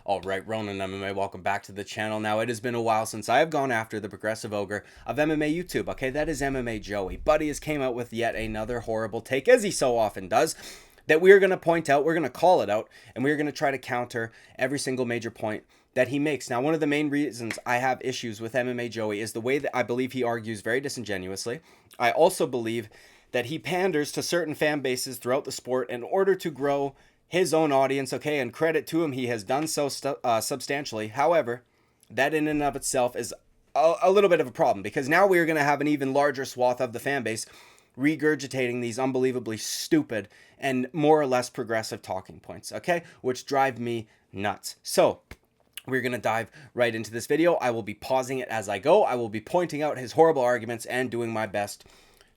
All right, Ronan MMA, welcome back to the channel. Now, it has been a while since I have gone after the progressive ogre of MMA YouTube. Okay, that is MMA Joey. Buddy has came out with yet another horrible take, as he so often does, that we're going to point out, we're going to call it out, and we're going to try to counter every single major point that he makes. Now, one of the main reasons I have issues with MMA Joey is the way that I believe he argues very disingenuously. I also believe that he panders to certain fan bases throughout the sport in order to grow his own audience, okay, and credit to him, he has done so substantially. However, that in and of itself is a little bit of a problem, because now we're going to have an even larger swath of the fan base regurgitating these unbelievably stupid and more or less progressive talking points, okay, which drive me nuts. So we're going to dive right into this video. I will be pausing it as I go. I will be pointing out his horrible arguments and doing my best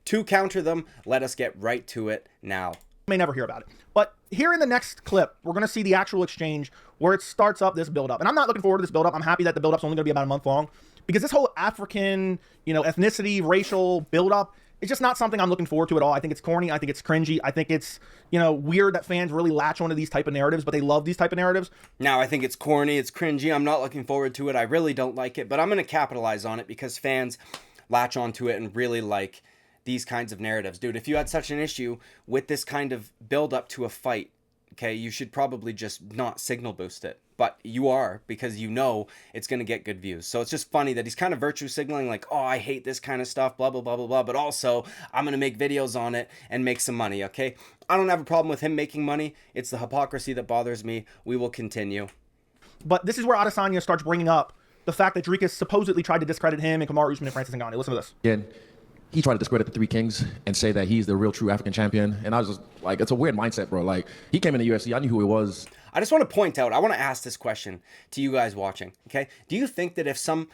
to counter them. Let us get right to it now. May never hear about it. But here in the next clip, we're going to see the actual exchange where it starts up this build-up. And I'm not looking forward to this build-up. I'm happy that the build-up's only going to be about a month long, because this whole African, ethnicity, racial build-up is just not something I'm looking forward to at all. I think it's corny. I think it's cringy. I think it's, weird that fans really latch onto these type of narratives, but they love these type of narratives. Now, I think it's corny. It's cringy. I'm not looking forward to it. I really don't like it, but I'm going to capitalize on it because fans latch onto it and really like these kinds of narratives. Dude, if you had such an issue with this kind of build up to a fight, okay, you should probably just not signal boost it. But you are, because you know it's going to get good views. So it's just funny that he's kind of virtue signaling like, oh, I hate this kind of stuff, blah, blah, blah, blah, blah. But also, I'm going to make videos on it and make some money, okay? I don't have a problem with him making money. It's the hypocrisy that bothers me. We will continue. But this is where Adesanya starts bringing up the fact that Dricus supposedly tried to discredit him and Kamaru Usman and Francis Ngannou. Listen to this. Again, he tried to discredit the Three Kings and say that he's the real true African champion. And I was just like, it's a weird mindset, bro. Like, he came in the UFC. I knew who he was. I just want to point out, I want to ask this question to you guys watching, okay? Do you think that if some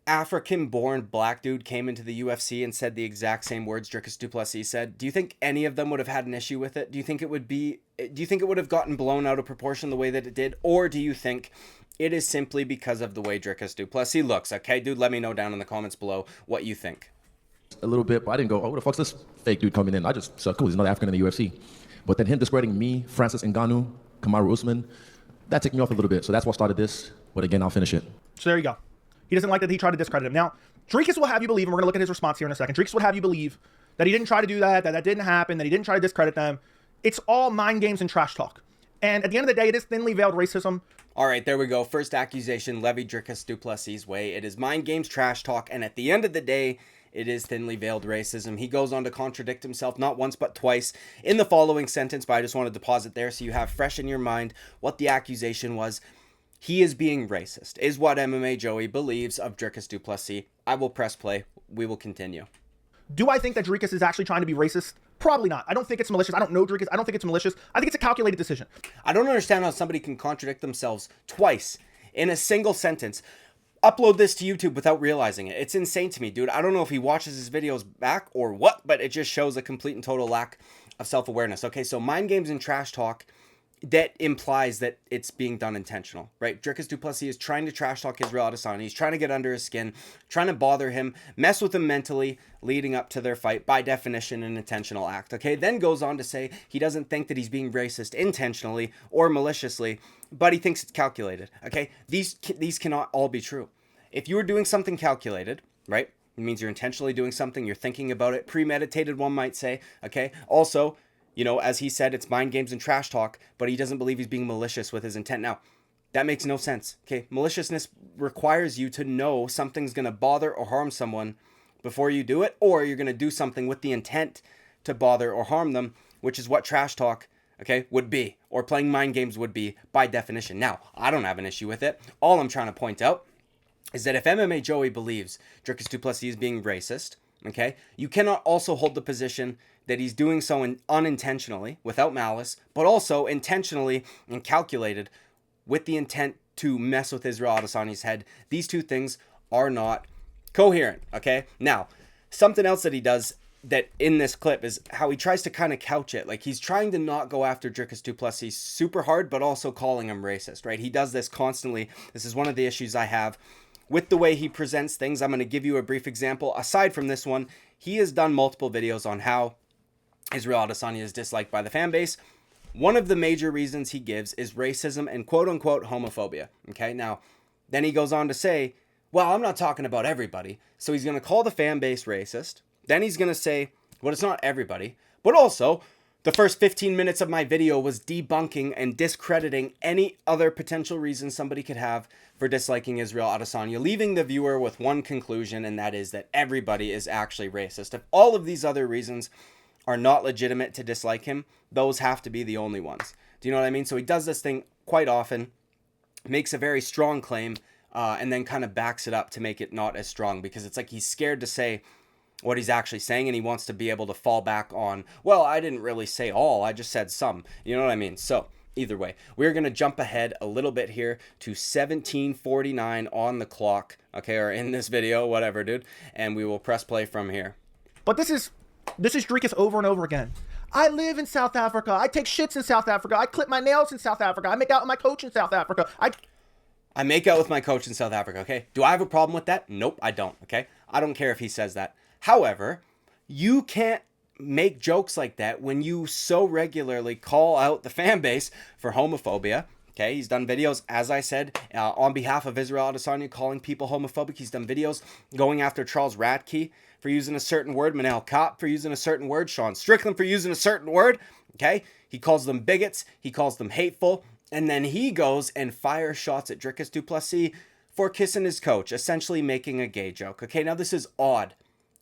African-born black dude came into the UFC and said the exact same words Dricus Du Plessis said, do you think any of them would have had an issue with it? Do you think it would have gotten blown out of proportion the way that it did? Or do you think it is simply because of the way Dricus Du Plessis looks? Okay, dude, let me know down in the comments below what you think. A little bit, but I didn't go, oh, who the fuck's this fake dude coming in? I just said, cool, he's another African in the UFC. But then him discrediting me, Francis Ngannou, Kamaru Usman, that took me off a little bit. So that's what started this. But again, I'll finish it. So there you go. He doesn't like that he tried to discredit him. Now, Dricus will have you believe, and we're going to look at his response here in a second. Dricus will have you believe that he didn't try to do that, that didn't happen, that he didn't try to discredit them. It's all mind games and trash talk. And at the end of the day, it is thinly veiled racism. All right, there we go. First accusation levied Dricus Du Plessis' way. It is mind games, trash talk, and at the end of the day, it is thinly veiled racism. He goes on to contradict himself not once but twice in the following sentence, but I just wanted to pause it there so you have fresh in your mind what the accusation was. He is being racist, is what MMA Joey believes of Dricus Du Plessis. I will press play. We will continue. Do I think that Dricus is actually trying to be racist? Probably not. I don't think it's malicious. I don't know Dricus. I don't think it's malicious. I think it's a calculated decision. I don't understand how somebody can contradict themselves twice in a single sentence. Upload this to YouTube without realizing it. It's insane to me, dude. I don't know if he watches his videos back or what, but it just shows a complete and total lack of self-awareness. Okay, so mind games and trash talk, that implies that it's being done intentional, right? Dricus Du Plessis is trying to trash talk Israel Adesanya. He's trying to get under his skin, trying to bother him, mess with him mentally leading up to their fight. By definition, an intentional act, okay? Then goes on to say he doesn't think that he's being racist intentionally or maliciously, but he thinks it's calculated, okay? These cannot all be true. If you were doing something calculated, right? It means you're intentionally doing something, you're thinking about it, premeditated, one might say, okay? Also, as he said, it's mind games and trash talk, but he doesn't believe he's being malicious with his intent. Now, that makes no sense, okay? Maliciousness requires you to know something's going to bother or harm someone before you do it, or you're going to do something with the intent to bother or harm them, which is what trash talk, okay, would be, or playing mind games would be by definition. Now, I don't have an issue with it. All I'm trying to point out is that if MMA Joey believes Dricus Du Plessis is being racist, okay, you cannot also hold the position that he's doing so unintentionally, without malice, but also intentionally and calculated with the intent to mess with Israel Adesanya's head. These two things are not coherent, okay? Now, something else that he does that in this clip is how he tries to kind of couch it. Like, he's trying to not go after Dricus Du Plessis super hard, but also calling him racist, right? He does this constantly. This is one of the issues I have with the way he presents things. I'm going to give you a brief example. Aside from this one, he has done multiple videos on how Israel Adesanya is disliked by the fan base. One of the major reasons he gives is racism and quote-unquote homophobia. Okay, now, then he goes on to say, well, I'm not talking about everybody. So he's going to call the fan base racist. Then he's going to say, well, it's not everybody. But also, the first 15 minutes of my video was debunking and discrediting any other potential reason somebody could have for disliking Israel Adesanya, leaving the viewer with one conclusion, and that is that everybody is actually racist. If all of these other reasons are not legitimate to dislike him, those have to be the only ones. Do you know what I mean? So he does this thing quite often, makes a very strong claim, and then kind of backs it up to make it not as strong, because it's like he's scared to say what he's actually saying, and he wants to be able to fall back on, well, I didn't really say all, I just said some. You know what I mean? So either way, we're going to jump ahead a little bit here to 17:49 on the clock, okay, or in this video, whatever, dude, and we will press play from here. But this is Dricus over and over again. I live in South Africa. I take shits in South Africa. I clip my nails in South Africa. I make out with my coach in South Africa. I make out with my coach in South Africa, okay? Do I have a problem with that? Nope, I don't, okay? I don't care if he says that. However, you can't make jokes like that when you so regularly call out the fan base for homophobia. Okay, he's done videos, as I said, on behalf of Israel Adesanya, calling people homophobic. He's done videos going after Charles Radke for using a certain word, Manel Kopp for using a certain word, Sean Strickland for using a certain word. Okay, he calls them bigots, he calls them hateful, and then he goes and fires shots at Dricus Du Plessis for kissing his coach, essentially making a gay joke. Okay, now this is odd.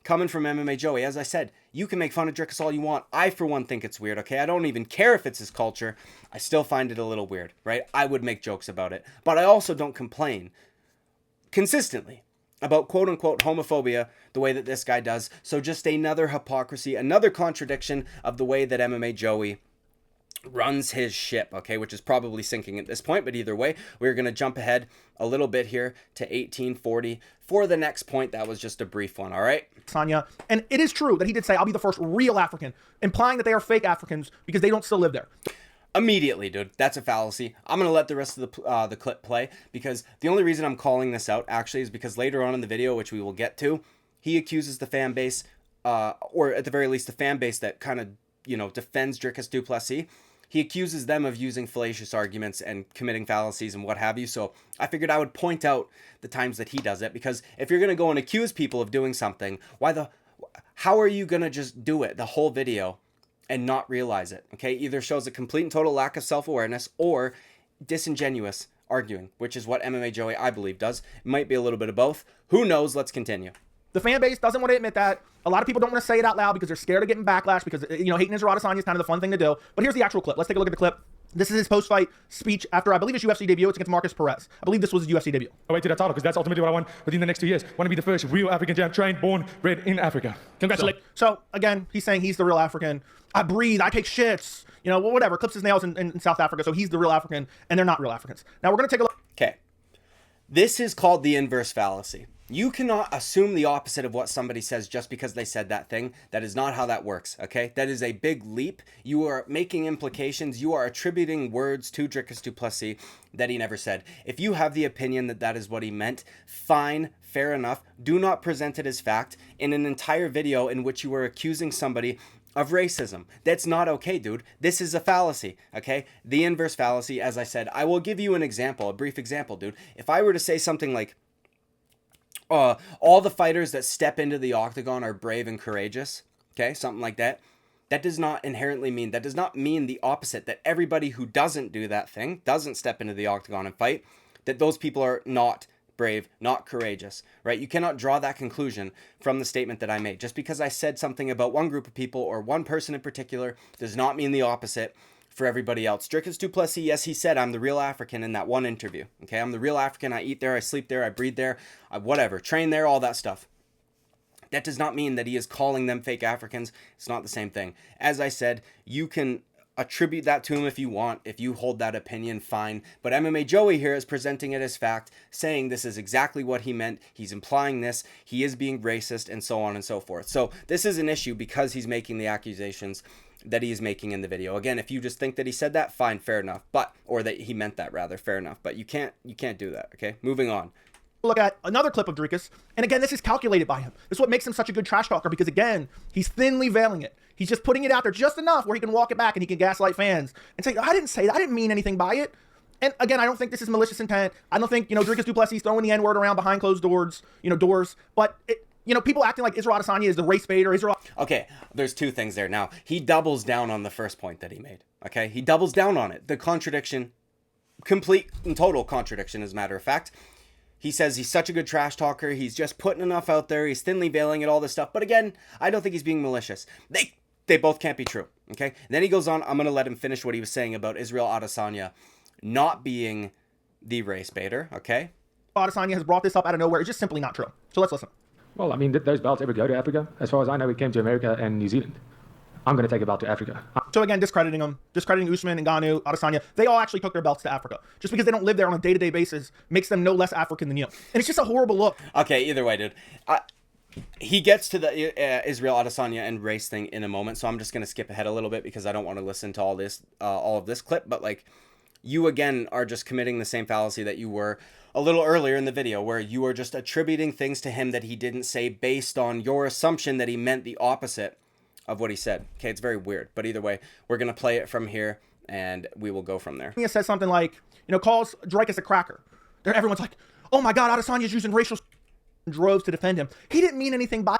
Coming from mmajoey, as I said, you can make fun of Dricus all you want. I, for one, think it's weird, okay? I don't even care if it's his culture. I still find it a little weird, right? I would make jokes about it. But I also don't complain consistently about quote-unquote homophobia the way that this guy does. So just another hypocrisy, another contradiction of the way that mmajoey runs his ship, okay, which is probably sinking at this point, but either way, we're going to jump ahead a little bit here to 1840 for the next point. That was just a brief one, all right? Sanya, and it is true that he did say, I'll be the first real African, implying that they are fake Africans because they don't still live there. Immediately, dude. That's a fallacy. I'm going to let the rest of the clip play, because the only reason I'm calling this out, actually, is because later on in the video, which we will get to, he accuses the fan base, or at the very least, the fan base that kind of, you know, defends Dricus Du Plessis. He accuses them of using fallacious arguments and committing fallacies and what have you. So I figured I would point out the times that he does it, because if you're going to go and accuse people of doing something, how are you going to just do it the whole video and not realize it? Okay, either shows a complete and total lack of self-awareness or disingenuous arguing, which is what mmajoey, I believe, does. It might be a little bit of both. Who knows? Let's continue. The fan base doesn't want to admit that. A lot of people don't want to say it out loud because they're scared of getting backlash, because, you know, hating Israel Adesanya is kind of the fun thing to do. But here's the actual clip. Let's take a look at the clip. This is his post-fight speech after, I believe, his UFC debut. It's against Marcus Perez. I believe this was his UFC debut. I wait to that title because that's ultimately what I want within the next 2 years. I want to be the first real African champ, trained, born, bred in Africa. Congratulations. So again, he's saying he's the real African. I breathe, I take shits, you know, whatever. Clips his nails in South Africa, so he's the real African, and they're not real Africans. Now we're going to take a look. Okay. This is called the inverse fallacy. You cannot assume the opposite of what somebody says just because they said that thing. That is not how that works, okay? That is a big leap. You are making implications. You are attributing words to Dricus Du Plessis that he never said. If you have the opinion that that is what he meant, fine, fair enough. Do not present it as fact in an entire video in which you are accusing somebody of racism. That's not okay, dude. This is a fallacy, okay? The inverse fallacy, as I said. I will give you an example, a brief example, dude. If I were to say something like, all the fighters that step into the octagon are brave and courageous, okay, something like that, that does not inherently mean, that does not mean the opposite, that everybody who doesn't do that thing, doesn't step into the octagon and fight, that those people are not brave, not courageous, right? You cannot draw that conclusion from the statement that I made. Just because I said something about one group of people or one person in particular does not mean the opposite for everybody else. Dricus Du Plessis, yes, he said, I'm the real African in that one interview. Okay, I'm the real African. I eat there, I sleep there, I breathe there, I whatever, train there, all that stuff. That does not mean that he is calling them fake Africans. It's not the same thing. As I said, you can attribute that to him if you want. If you hold that opinion, fine. But mmajoey here is presenting it as fact, saying this is exactly what he meant. He's implying this. He is being racist, and so on and so forth. So this is an issue because he's making the accusations that he is making in the video. Again, if you just think that he said that, fine, fair enough. Or that he meant that, rather, fair enough. But you can't do that, okay? Moving on. Look at another clip of Dricus, and again, this is calculated by him. This is what makes him such a good trash talker, because again, he's thinly veiling it. He's just putting it out there just enough where he can walk it back and he can gaslight fans and say, I didn't say that. I didn't mean anything by it. And again, I don't think this is malicious intent. I don't think, Dricus Du Plessis throwing the N-word around behind closed doors, but people acting like Israel Adesanya is the race baiter. Okay, there's two things there. Now, he doubles down on the first point that he made. Okay, he doubles down on it. The contradiction, complete and total contradiction, as a matter of fact. He says he's such a good trash talker. He's just putting enough out there. He's thinly veiling it, all this stuff. But again, I don't think he's being malicious. They both can't be true. Okay, then he goes on. I'm going to let him finish what he was saying about Israel Adesanya not being the race baiter. Okay, Adesanya has brought this up out of nowhere. It's just simply not true. So let's listen. Well, I mean, did those belts ever go to Africa? As far as I know, it came to America and New Zealand. I'm going to take a belt to Africa. So again, discrediting them, discrediting Usman, Ngannou, Adesanya. They all actually took their belts to Africa. Just because they don't live there on a day-to-day basis makes them no less African than you. And it's just a horrible look. Okay, either way, dude. He gets to the Israel Adesanya and race thing in a moment, so I'm just going to skip ahead a little bit because I don't want to listen to all of this clip. But like, you again are just committing the same fallacy that you were a little earlier in the video, where you are just attributing things to him that he didn't say based on your assumption that he meant the opposite of what he said. Okay, it's very weird. But either way, we're going to play it from here, and we will go from there. He says something like, calls Dricus a cracker. Everyone's like, oh my God, Adesanya's using racial droves to defend him. He didn't mean anything by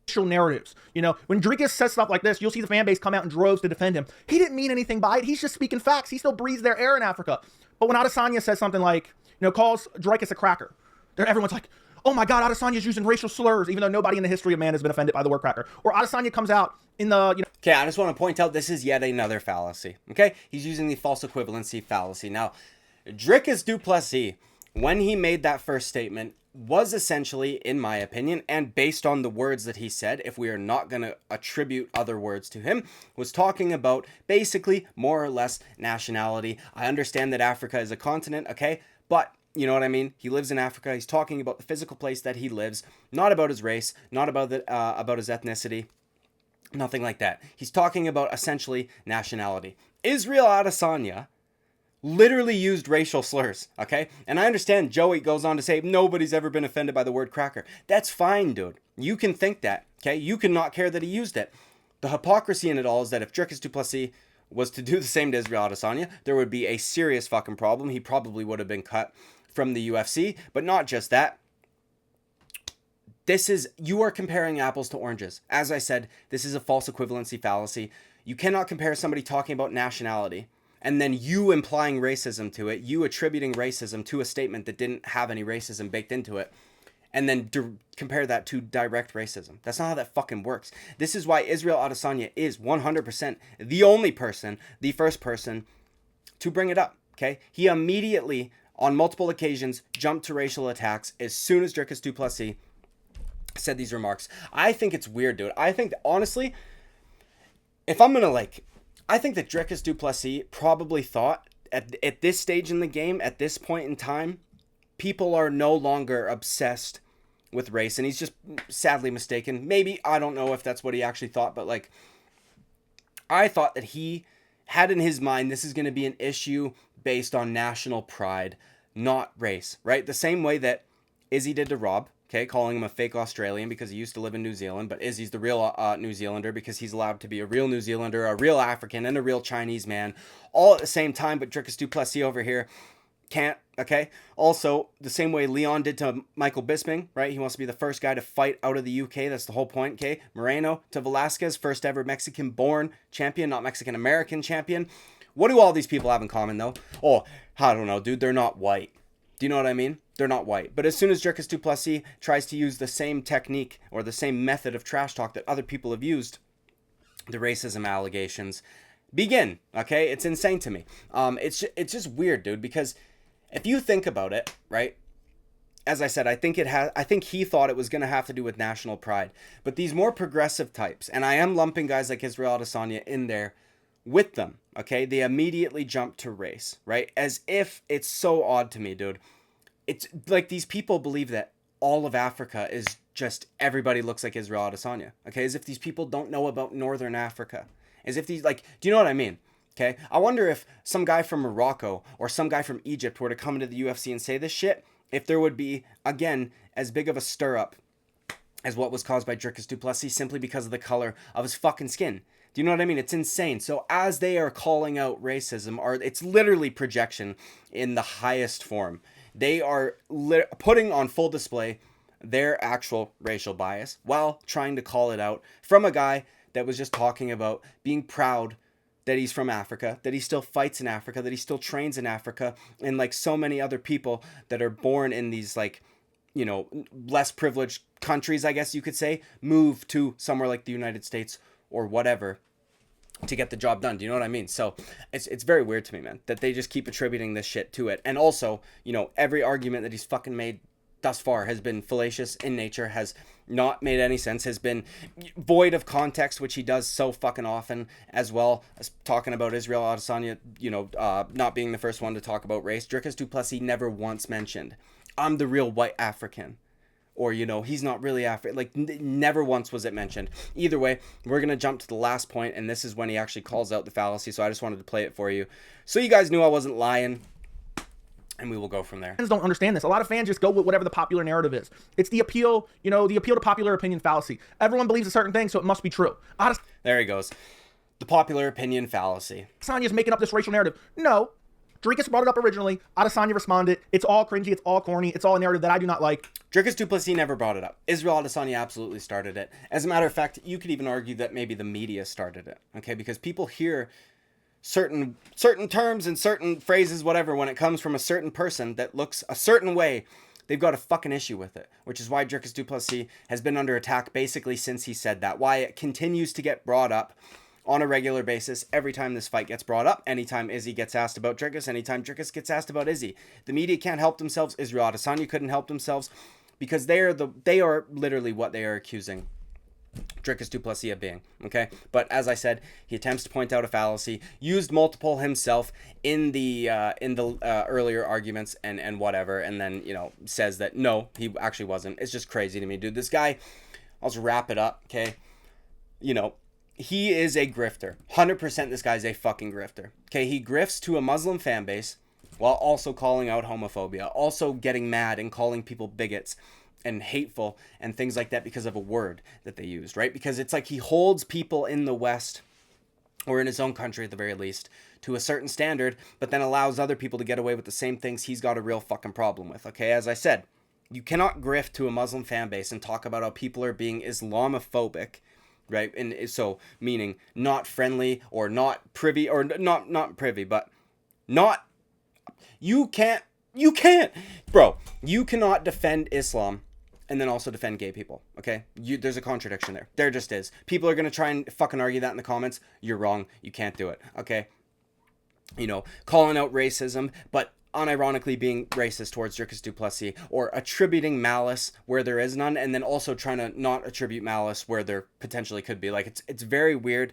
racial narratives. When Dricus says stuff like this, you'll see the fan base come out in droves to defend him. He didn't mean anything by it. He's just speaking facts. He still breathes their air in Africa. But when Adesanya says something like, calls Dricus a cracker, everyone's like, oh my God, Adesanya's using racial slurs, even though nobody in the history of man has been offended by the word cracker. Or Adesanya comes out in the, Okay, I just want to point out this is yet another fallacy. Okay, he's using the false equivalency fallacy. Now, Dricus Du Plessis, when he made that first statement, was essentially, in my opinion, and based on the words that he said, if we are not going to attribute other words to him, was talking about basically more or less nationality. I understand that Africa is a continent, okay, but you know what I mean? He lives in Africa. He's talking about the physical place that he lives, not about his race, not about his ethnicity, nothing like that. He's talking about essentially nationality. Israel Adesanya literally used racial slurs, okay? And I understand Joey goes on to say nobody's ever been offended by the word cracker. That's fine, dude. You can think that, okay? You can not care that he used it. The hypocrisy in it all is that if Dricus Du Plessis was to do the same to Israel Adesanya, there would be a serious fucking problem. He probably would have been cut from the UFC, but not just that. You are comparing apples to oranges. As I said, this is a false equivalency fallacy. You cannot compare somebody talking about nationality and then you implying racism to it, you attributing racism to a statement that didn't have any racism baked into it, and then compare that to direct racism. That's not how that fucking works. This is why Israel Adesanya is 100% the only person, the first person to bring it up, okay? He immediately, on multiple occasions, jumped to racial attacks as soon as Dricus Du Plessis said these remarks. I think it's weird, dude. I think, honestly, if I'm gonna I think that Dricus Du Plessis probably thought at this stage in the game, at this point in time, people are no longer obsessed with race, and he's just sadly mistaken. Maybe, I don't know if that's what he actually thought, but I thought that he had in his mind this is going to be an issue based on national pride, not race, right? The same way that Izzy did to Rob, okay, calling him a fake Australian because he used to live in New Zealand, but Izzy's the real New Zealander because he's allowed to be a real New Zealander, a real African, and a real Chinese man, all at the same time, but Dricus Du Plessis over here can't, okay? Also, the same way Leon did to Michael Bisping, right? He wants to be the first guy to fight out of the UK, that's the whole point, okay? Moreno to Velasquez, first ever Mexican-born champion, not Mexican-American champion. What do all these people have in common, though? Oh, I don't know, dude, they're not white. Do you know what I mean? They're not white. But as soon as Dricus Du Plessis tries to use the same technique or the same method of trash talk that other people have used, the racism allegations begin, okay? It's insane to me. It's just weird, dude, because if you think about it, right? As I said, I think he thought it was going to have to do with national pride. But these more progressive types, and I am lumping guys like Israel Adesanya in there with them, okay? They immediately jump to race, right? As if it's so odd to me, dude. It's like these people believe that all of Africa is just everybody looks like Israel Adesanya, okay? As if these people don't know about Northern Africa. As if these, do you know what I mean? Okay? I wonder if some guy from Morocco or some guy from Egypt were to come into the UFC and say this shit, if there would be, again, as big of a stir-up as what was caused by Dricus Du Plessis simply because of the color of his fucking skin. Do you know what I mean? It's insane. So as they are calling out racism, it's literally projection in the highest form. They are putting on full display their actual racial bias while trying to call it out from a guy that was just talking about being proud that he's from Africa, that he still fights in Africa, that he still trains in Africa, and like so many other people that are born in these like, you know, less privileged countries, I guess you could say, move to somewhere like the United States or whatever to get the job done. Do you know what I mean? So it's very weird to me, man, that they just keep attributing this shit to it. And also, you know, every argument that he's fucking made thus far has been fallacious in nature, has not made any sense, has been void of context, which he does so fucking often, as well as talking about Israel Adesanya, you know, not being the first one to talk about race. Dricus Du Plessis never once mentioned, I'm the real white African. Or, you know, he's not really African. Like, never once was it mentioned. Either way, we're going to jump to the last point, and this is when he actually calls out the fallacy, so I just wanted to play it for you. So you guys knew I wasn't lying, and we will go from there. Fans don't understand this. A lot of fans just go with whatever the popular narrative is. It's the appeal, you know, the appeal to popular opinion fallacy. Everyone believes a certain thing, so it must be true. There he goes. The popular opinion fallacy. Adesanya's making up this racial narrative. No. Dricus brought it up originally. Adesanya responded. It's all cringy. It's all corny. It's all a narrative that I do not like. Dricus Du Plessis never brought it up. Israel Adesanya absolutely started it. As a matter of fact, you could even argue that maybe the media started it. Okay, because people hear certain terms and certain phrases, whatever, when it comes from a certain person that looks a certain way, they've got a fucking issue with it. Which is why Dricus Du Plessis has been under attack basically since he said that. Why it continues to get brought up on a regular basis every time this fight gets brought up, anytime Izzy gets asked about Dricus, anytime Dricus gets asked about Izzy. The media can't help themselves. Israel Adesanya couldn't help themselves because they are literally what they are accusing Dricus Du Plessis of being, okay? But as I said, he attempts to point out a fallacy, used multiple himself in the earlier arguments and whatever, and then, you know, says that no, he actually wasn't. It's just crazy to me, dude. This guy, I'll just wrap it up, okay? You know, he is a grifter. 100% this guy's a fucking grifter. Okay, he grifts to a Muslim fan base while also calling out homophobia, also getting mad and calling people bigots and hateful and things like that because of a word that they used, right? Because it's like he holds people in the West, or in his own country at the very least, to a certain standard, but then allows other people to get away with the same things he's got a real fucking problem with, okay? As I said, you cannot grift to a Muslim fan base and talk about how people are being Islamophobic, right? And so meaning not friendly or not privy, or not privy, but not, you can't, bro, you cannot defend Islam and then also defend gay people, okay? There's a contradiction there. There just is. People are going to try and fucking argue that in the comments. You're wrong. You can't do it, okay? You know, calling out racism, but unironically being racist towards Dricus Du Plessis, or attributing malice where there is none, and then also trying to not attribute malice where there potentially could be. Like, it's very weird,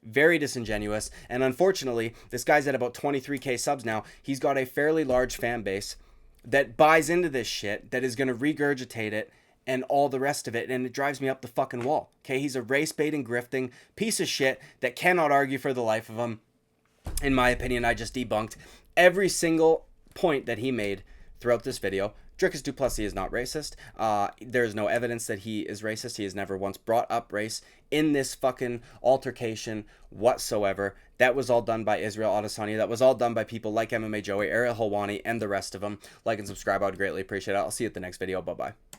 very disingenuous, and unfortunately, this guy's at about 23k subs now. He's got a fairly large fan base that buys into this shit, that is going to regurgitate it, and all the rest of it, and it drives me up the fucking wall, okay? He's a race-baiting, grifting piece of shit that cannot argue for the life of him. In my opinion, I just debunked every single point that he made throughout this video. Dricus Du Plessis is not racist. There is no evidence that he is racist. He has never once brought up race in this fucking altercation whatsoever. That was all done by Israel Adesanya. That was all done by people like mmajoey, Ariel Helwani, and the rest of them. Like and subscribe. I would greatly appreciate it. I'll see you at the next video. Bye-bye.